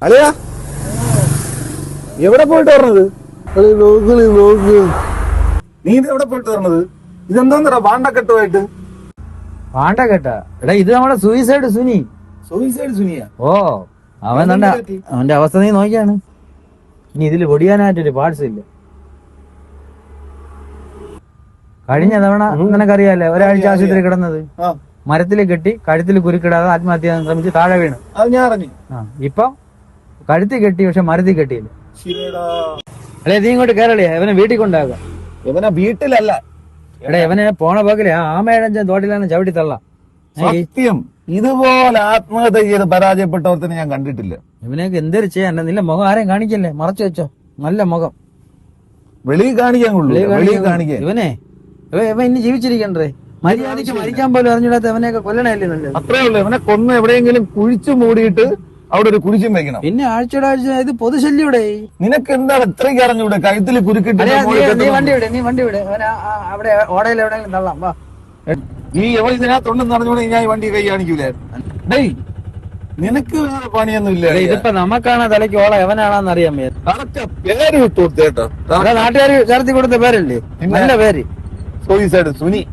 അല്ലയാ എവിടെ പോയിട്ട് പറഞ്ഞത്? നീ ഇത് എവിടെ പോയിട്ട് പറഞ്ഞത്? ഇതെന്തോന്നടാ വാണ്ടക്കെട്ടുമായിട്ട്? വാണ്ടക്കെട്ട എടാ, ഇത് നമ്മുടെ സൂയിസൈഡ് സുനി. സൂയിസൈഡ് സുനിയാ? ഓ, അവൻ അവന്റെ അവസ്ഥ നീ നോക്കിയാണ്. ഇനി ഇതില് പൊടിയാനായിട്ടൊരു പാർട്സ് ഇല്ല. കഴിഞ്ഞ തവണ നിനക്കറിയാലേ, ഒരാഴ്ച ആശുപത്രി കിടന്നത്. മരത്തിൽ കെട്ടി കഴുത്തിൽ കുരുക്കിടാതെ ആത്മഹത്യ ചെയ്യാൻ ശ്രമിച്ച് താഴെ വീണ്. അത് ഞാൻ അറിഞ്ഞു. ഇപ്പൊ കഴുത്തിൽ കെട്ടി, പക്ഷെ മരത്തിൽ കെട്ടിയില്ല. അല്ലെ, നീ ഇങ്ങോട്ട് കയറളിയാ, ഇവനെ വീട്ടിൽ കൊണ്ടാകാം. ഇവനെ വീട്ടിലല്ല, എടാ ഇവനെ പോണ പോക്കിലെ ആ ആമയടഞ്ചൻ തോട്ടിലാണ് ചവിട്ടി തള്ള. സത്യം, ഇതുപോലെ ആത്മഹത്യ ചെയ്ത് പരാജയപ്പെട്ടവർത്തന്നെ ഞാൻ കണ്ടിട്ടില്ല. ഇവനെയൊക്കെ എന്തൊരു ചെയ്യാൻ? നിന്റെ മുഖം ആരെയും കാണിക്കല്ലേ, മറച്ചു വെച്ചോ. നല്ല മുഖം വെളിയിൽ കാണിക്കാൻ കൊള്ളു. വെളിയിൽ കാണിക്കാൻ ഇവനെ ഇവൻ ഇനി ജീവിച്ചിരിക്കണ്ടേ? മര്യാദയ്ക്ക് മരിക്കാൻ പോലും അറിഞ്ഞിടാത്ത ഇവനെയൊക്കെ കൊല്ലണല്ലേ നല്ലത്. അത്രേ ഉള്ളൂ. ഇവനെ കൊന്ന് എവിടെയെങ്കിലും കുഴിച്ചു മൂടിയിട്ട് അവിടെ ഒരു കുരിശും വെക്കണം. പിന്നെ ആഴ്ചയുടെ ആഴ്ച ഇത് പൊതുശല്യൂടെ. നിനക്ക് എന്താണ് ഇത്രയ്ക്ക് അറിഞ്ഞൂടെ? കഴുത്തിൽ കുരുക്കിട്ട് നീ വണ്ടി വിട്. അവിടെ ഓടയിൽ എവിടെയെങ്കിലും തള്ളാം. വാ, നീ എവിടെ ഇതിനകത്തുണ്ടെന്ന് അറിഞ്ഞൂടെ ഞാൻ ഈ വണ്ടി കൈ കാണിക്കൂലേ? ഡേയ്, നിനക്ക് വേറെ പണിയൊന്നും ഇല്ല. ഇതിപ്പോ നമുക്കാണ് തലയ്ക്ക് ഓള എവനാണെന്ന് അറിയാൻ വയ്യ. പേര് വിട്ടു കൊടുത്തേട്ടോ. നാട്ടുകാർ ചേർത്തി കൊടുത്ത പേരല്ലേ, നല്ല പേര്. സൂയിസൈഡ് സുനി.